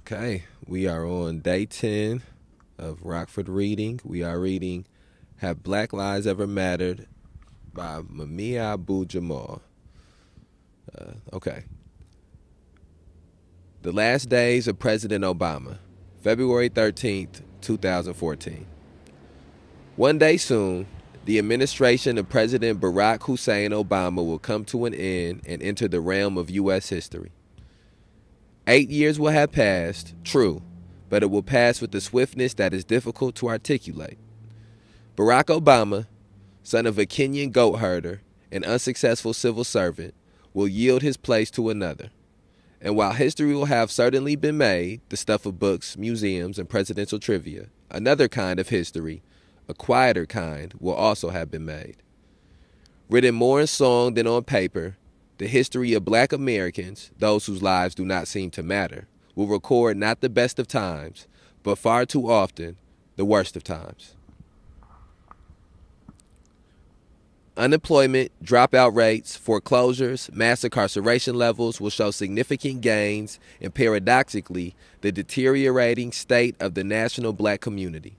Okay, we are on day 10 of Rockford Reading. We are reading Have Black Lives Ever Mattered by Mumia Abu-Jamal. Okay. The Last Days of President Obama, February 13th, 2014. One day soon, the administration of President Barack Hussein Obama will come to an end and enter the realm of U.S. history. 8 years will have passed, true, but it will pass with a swiftness that is difficult to articulate. Barack Obama, son of a Kenyan goat herder and unsuccessful civil servant, will yield his place to another. And while history will have certainly been made, the stuff of books, museums, and presidential trivia, another kind of history, a quieter kind, will also have been made. Written more in song than on paper, the history of Black Americans, those whose lives do not seem to matter, will record not the best of times, but far too often, the worst of times. Unemployment, dropout rates, foreclosures, mass incarceration levels will show significant gains and, paradoxically, the deteriorating state of the national Black community.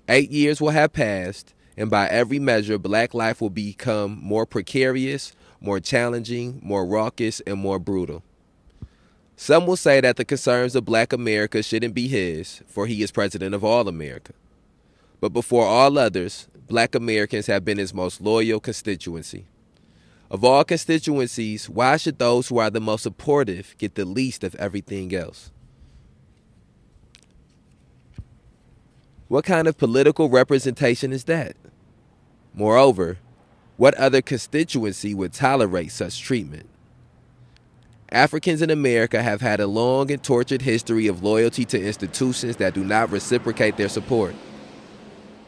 8 years will have passed, and by every measure, Black life will become more precarious, more challenging, more raucous, and more brutal. Some will say that the concerns of Black America shouldn't be his, for he is president of all America. But before all others, Black Americans have been his most loyal constituency. Of all constituencies, why should those who are the most supportive get the least of everything else? What kind of political representation is that? Moreover, what other constituency would tolerate such treatment? Africans in America have had a long and tortured history of loyalty to institutions that do not reciprocate their support.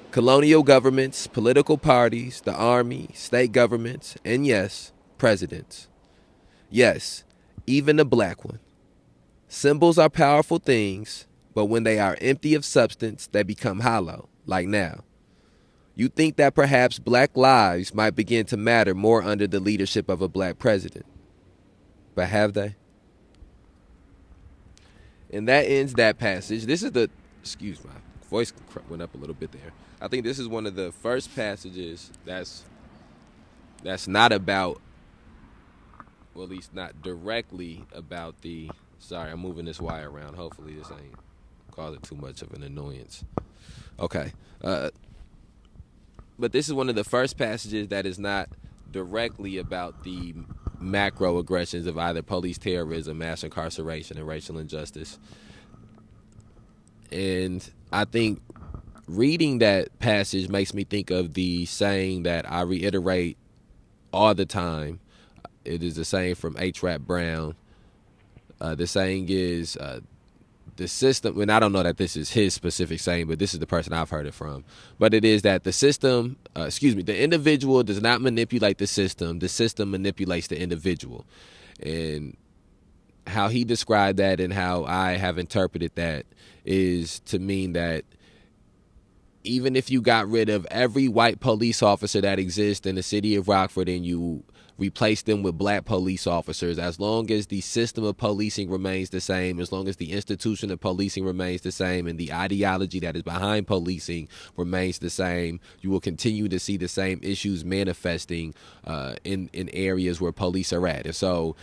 Colonial governments, political parties, the army, state governments, and yes, presidents. Yes, even the Black one. Symbols are powerful things, but when they are empty of substance, they become hollow, like now. You think that perhaps Black lives might begin to matter more under the leadership of a Black president. But have they? And that ends that passage. This is excuse my voice went up a little bit there. I think this is one of the first passages that's not about, well, at least not directly about sorry, I'm moving this wire around. Hopefully this ain't causing too much of an annoyance. Okay. But this is one of the first passages that is not directly about the macro aggressions of either police terrorism, mass incarceration, and racial injustice. And I think reading that passage makes me think of the saying that I reiterate all the time. It is the saying from H. Rap Brown. The saying is, the system, and I don't know that this is his specific saying, but this is the person I've heard it from. But it is that the individual does not manipulate the system manipulates the individual. And how he described that and how I have interpreted that is to mean that even if you got rid of every white police officer that exists in the city of Rockford and you replace them with Black police officers, as long as the system of policing remains the same, as long as the institution of policing remains the same, and the ideology that is behind policing remains the same, you will continue to see the same issues manifesting in areas where police are at. And so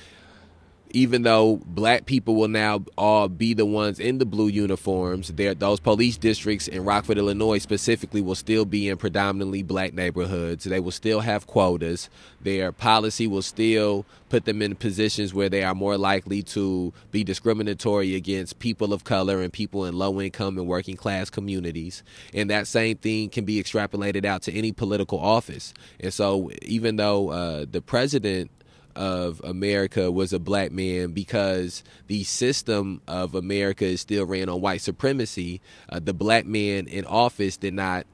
even though Black people will now all be the ones in the blue uniforms, those police districts in Rockford, Illinois specifically will still be in predominantly Black neighborhoods. They will still have quotas. Their policy will still put them in positions where they are more likely to be discriminatory against people of color and people in low-income and working-class communities. And that same thing can be extrapolated out to any political office. And so even though the president of America was a Black man, because the system of America is still ran on white supremacy, the Black man in office did not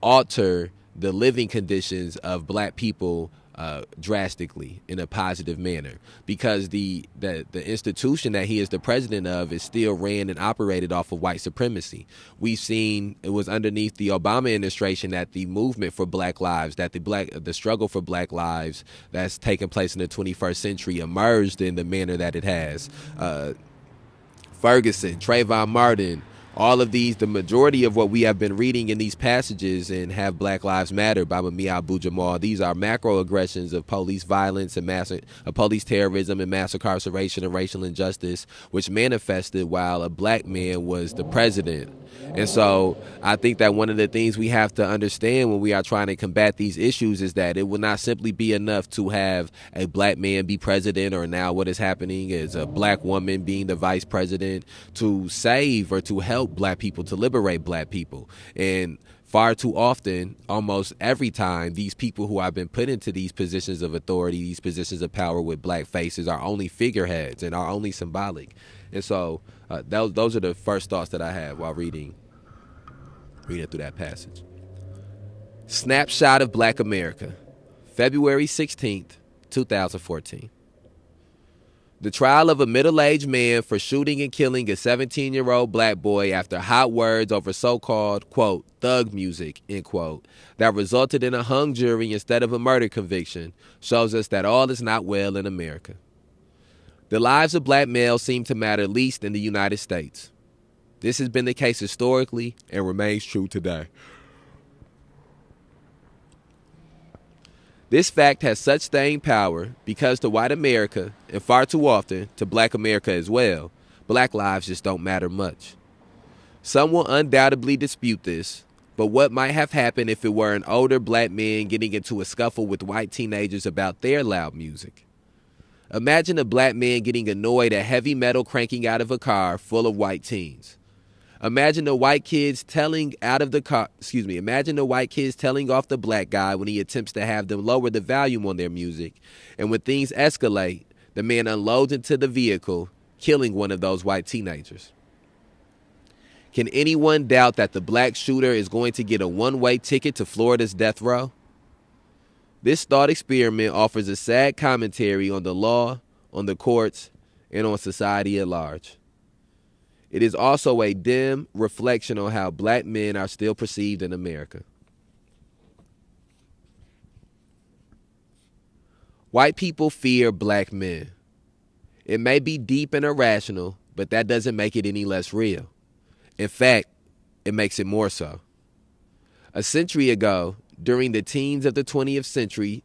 alter the living conditions of Black people drastically in a positive manner, because the institution that he is the president of is still ran and operated off of white supremacy. We've seen it was underneath the Obama administration that the movement for Black lives, that the struggle for Black lives that's taken place in the 21st century emerged in the manner that it has. Ferguson, Trayvon Martin, all of these, the majority of what we have been reading in these passages and Have Black Lives Matter by Mumia Abu-Jamal, these are macroaggressions of police violence and police terrorism and mass incarceration and racial injustice, which manifested while a black man was the president. And so I think that one of the things we have to understand when we are trying to combat these issues is that it will not simply be enough to have a black man be president, or now what is happening is a black woman being the vice president, to save or to help black people, to liberate black people. And far too often, almost every time, these people who have been put into these positions of authority, these positions of power with black faces, are only figureheads and are only symbolic. And so those are the first thoughts that I had while reading through that passage. Snapshot of Black America, February 16th, 2014. The trial of a middle-aged man for shooting and killing a 17-year-old black boy after hot words over so-called, quote, thug music, end quote, that resulted in a hung jury instead of a murder conviction shows us that all is not well in America. The lives of black males seem to matter least in the United States. This has been the case historically and remains true today. This fact has such staying power because to white America, and far too often to black America as well, black lives just don't matter much. Some will undoubtedly dispute this, but what might have happened if it were an older black man getting into a scuffle with white teenagers about their loud music? Imagine a black man getting annoyed at heavy metal cranking out of a car full of white teens. Imagine the white kids telling off the black guy when he attempts to have them lower the volume on their music. And when things escalate, the man unloads into the vehicle, killing one of those white teenagers. Can anyone doubt that the black shooter is going to get a one-way ticket to Florida's death row? This thought experiment offers a sad commentary on the law, on the courts, and on society at large. It is also a dim reflection on how black men are still perceived in America. White people fear black men. It may be deep and irrational, but that doesn't make it any less real. In fact, it makes it more so. A century ago, during the teens of the 20th century,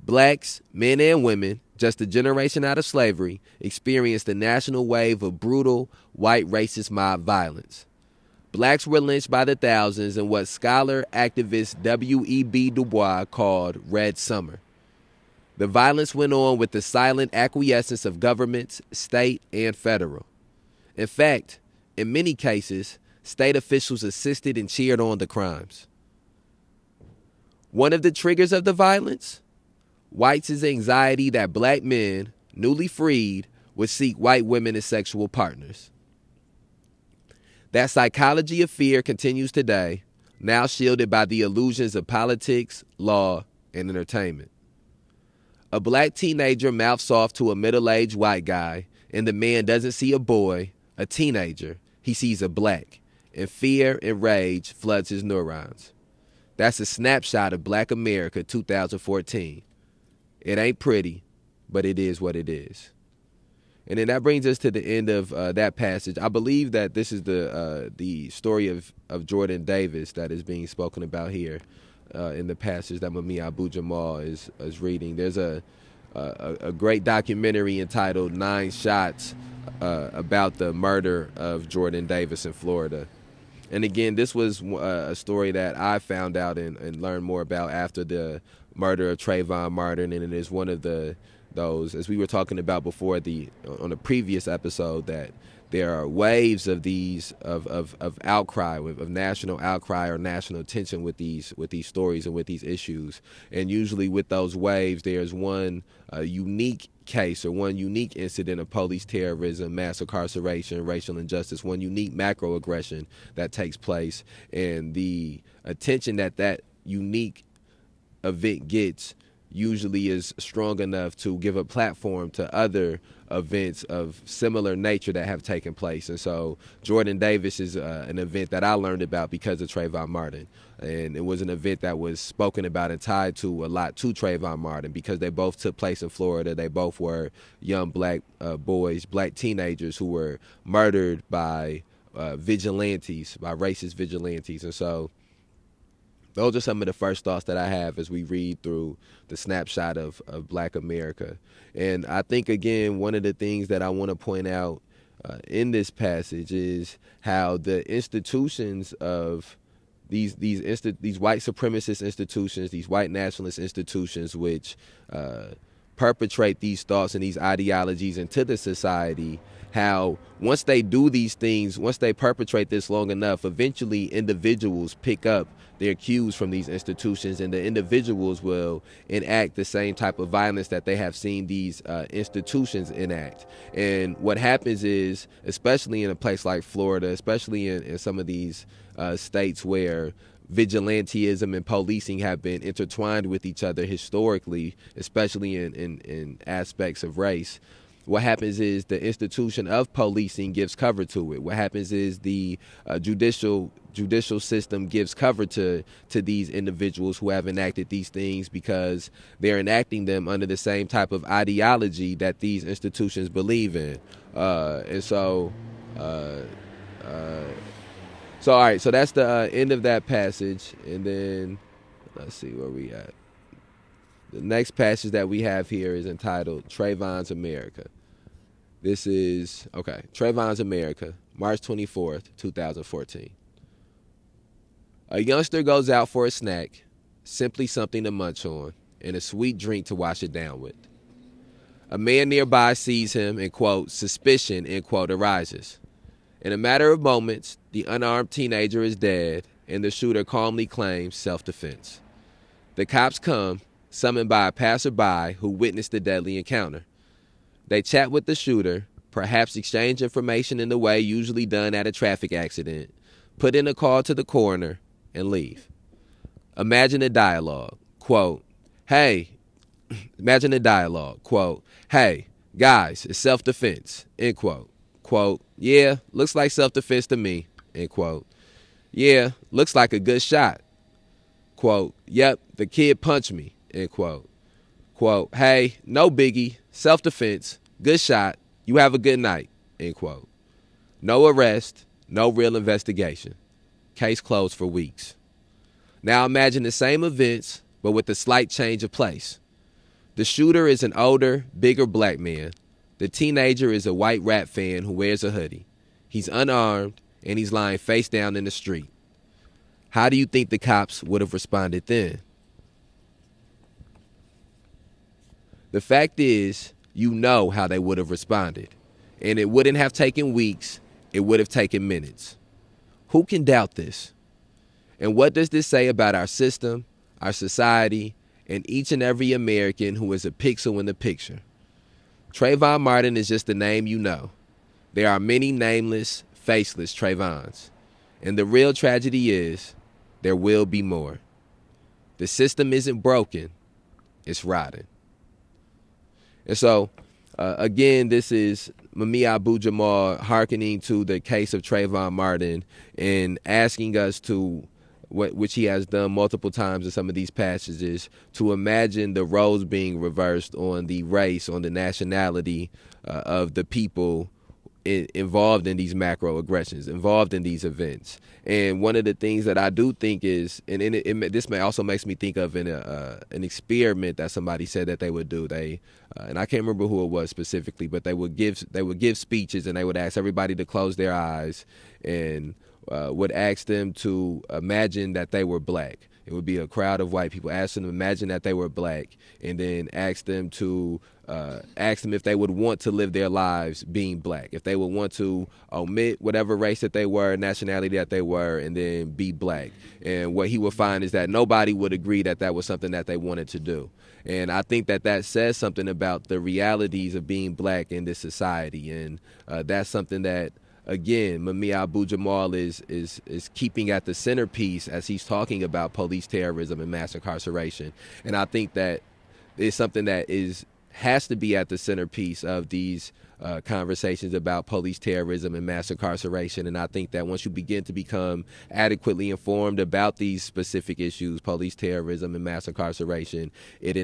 blacks, men and women, just a generation out of slavery, experienced a national wave of brutal, white racist mob violence. Blacks were lynched by the thousands in what scholar activist W.E.B. Du Bois called Red Summer. The violence went on with the silent acquiescence of governments, state and federal. In fact, in many cases, state officials assisted and cheered on the crimes. One of the triggers of the violence? Whites' anxiety that black men, newly freed, would seek white women as sexual partners. That psychology of fear continues today, now shielded by the illusions of politics, law, and entertainment. A black teenager mouths off to a middle-aged white guy, and the man doesn't see a boy, a teenager, he sees a black, and fear and rage floods his neurons. That's a snapshot of Black America 2014. It ain't pretty, but it is what it is. And then that brings us to the end of that passage. I believe that this is the story of Jordan Davis that is being spoken about here in the passage that Mumia Abu-Jamal is reading. There's a great documentary entitled 9 Shots about the murder of Jordan Davis in Florida. And again, this was a story that I found out and learned more about after the murder of Trayvon Martin, and it is one of those, as we were talking about before on the previous episode, that there are waves of these of outcry, of national outcry or national attention with these stories and with these issues. And usually with those waves, there's one unique case or one unique incident of police terrorism, mass incarceration, racial injustice, one unique macroaggression that takes place, and the attention that unique event gets usually is strong enough to give a platform to other events of similar nature that have taken place. And so Jordan Davis is an event that I learned about because of Trayvon Martin. And it was an event that was spoken about and tied to a lot to Trayvon Martin because they both took place in Florida. They both were young black boys, black teenagers who were murdered by vigilantes, by racist vigilantes. And so those are some of the first thoughts that I have as we read through the snapshot of Black America. And I think, again, one of the things that I want to point out in this passage is how the institutions of these white supremacist institutions, these white nationalist institutions, which perpetrate these thoughts and these ideologies into the society, how once they do these things, once they perpetrate this long enough, eventually individuals pick up their cues from these institutions, and the individuals will enact the same type of violence that they have seen these institutions enact. And what happens is, especially in a place like Florida, especially in some of these states where vigilantism and policing have been intertwined with each other historically, especially in aspects of race, what happens is the institution of policing gives cover to it. What happens is the judicial system gives cover to these individuals who have enacted these things because they're enacting them under the same type of ideology that these institutions believe in. So all right, so that's the end of that passage. And then let's see where we at. The next passage that we have here is entitled Trayvon's America. This is, Trayvon's America, March 24th, 2014. A youngster goes out for a snack, simply something to munch on, and a sweet drink to wash it down with. A man nearby sees him and, quote, suspicion, end quote, arises. In a matter of moments, the unarmed teenager is dead, and the shooter calmly claims self-defense. The cops come, summoned by a passerby who witnessed the deadly encounter. They chat with the shooter, perhaps exchange information in the way usually done at a traffic accident, put in a call to the coroner, and leave. Imagine the dialogue, quote, hey, guys, it's self-defense, end quote. Quote, yeah, looks like self-defense to me, end quote. Yeah, looks like a good shot. Quote, yep, the kid punched me, end quote. Quote, hey, no biggie, self-defense, good shot, you have a good night, end quote. No arrest, no real investigation. Case closed for weeks. Now imagine the same events, but with a slight change of place. The shooter is an older, bigger black man. The teenager is a white rap fan who wears a hoodie. He's unarmed, and he's lying face down in the street. How do you think the cops would have responded then? The fact is, you know how they would have responded. And it wouldn't have taken weeks, it would have taken minutes. Who can doubt this? And what does this say about our system, our society, and each and every American who is a pixel in the picture? Trayvon Martin is just a name you know. There are many nameless, faceless Trayvons. And the real tragedy is, there will be more. The system isn't broken, it's rotten. And so, again, this is Mami Abu-Jamal hearkening to the case of Trayvon Martin and asking us to, which he has done multiple times in some of these passages, to imagine the roles being reversed on the race, on the nationality of the people involved in these macroaggressions, involved in these events. And one of the things that I do think is, and this also makes me think of an experiment that somebody said that they would do. And I can't remember who it was specifically, but they would give speeches, and they would ask everybody to close their eyes and would ask them to imagine that they were black. It would be a crowd of white people. Ask them to imagine that they were black, and then ask them if they would want to live their lives being black, if they would want to omit whatever race that they were, nationality that they were, and then be black. And what he would find is that nobody would agree that that was something that they wanted to do. And I think that says something about the realities of being black in this society. And that's something that, again, Mami Abu-Jamal is keeping at the centerpiece as he's talking about police terrorism and mass incarceration. And I think that is something that has to be at the centerpiece of these conversations about police terrorism and mass incarceration. And I think that once you begin to become adequately informed about these specific issues, police terrorism and mass incarceration, it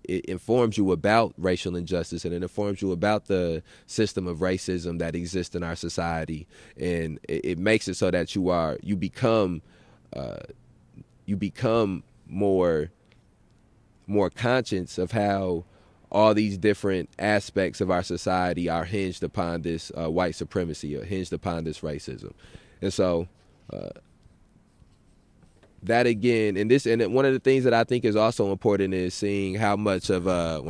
informs you about racial injustice, and it informs you about the system of racism that exists in our society, and it makes it so that you become more conscious of how all these different aspects of our society are hinged upon this white supremacy, or hinged upon this racism. And so that again, and one of the things that I think is also important is seeing how much of an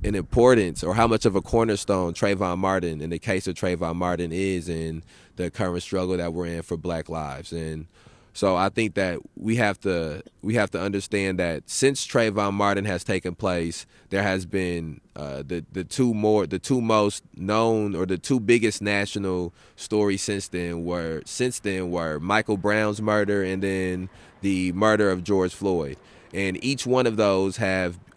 importance, or how much of a cornerstone Trayvon Martin, in the case of Trayvon Martin, is in the current struggle that we're in for Black lives. And so I think that we have to understand that since Trayvon Martin has taken place, there has been the two most known, or the two biggest national stories since then were Michael Brown's murder and then the murder of George Floyd. And each one of those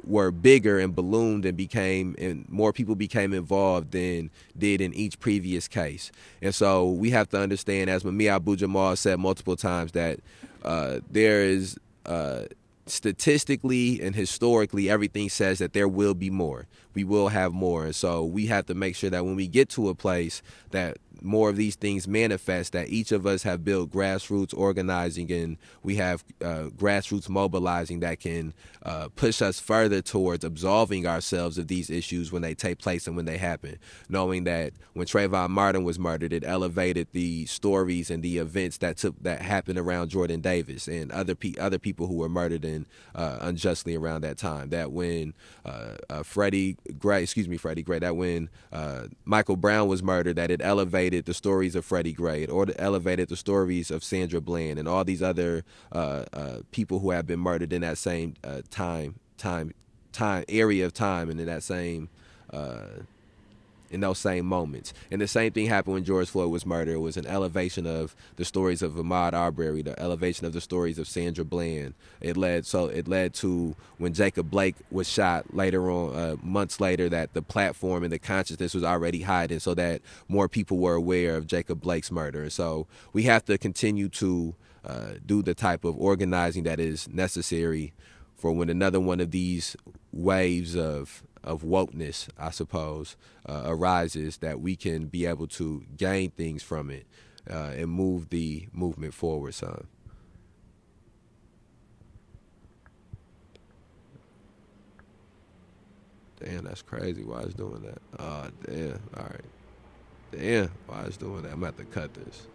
were bigger and ballooned and more people became involved than did in each previous case. And so we have to understand, as Mumia Abu-Jamal said multiple times, that there is statistically and historically, everything says that there will be more. We will have more. And so we have to make sure that when we get to a place that more of these things manifest, that each of us have built grassroots organizing, and we have grassroots mobilizing that can push us further towards absolving ourselves of these issues when they take place and when they happen. Knowing that when Trayvon Martin was murdered, it elevated the stories and the events that happened around Jordan Davis and other people who were murdered unjustly around that time. That when that when Michael Brown was murdered, that it elevated the stories of Freddie Gray, or it elevated the stories of Sandra Bland and all these other people who have been murdered in that same area of time, and in that same in those same moments. And the same thing happened when George Floyd was murdered. It was an elevation of the stories of Ahmaud Arbery, the elevation of the stories of Sandra Bland. It led to when Jacob Blake was shot later on, months later, that the platform and the consciousness was already heightened, so that more people were aware of Jacob Blake's murder. And so we have to continue to do the type of organizing that is necessary for when another one of these waves of wokeness, I suppose, arises, that we can be able to gain things from it and move the movement forward, son. Damn, that's crazy. Why it's doing that? Oh, damn. All right. Damn, why it's doing that? I'm going to have to cut this.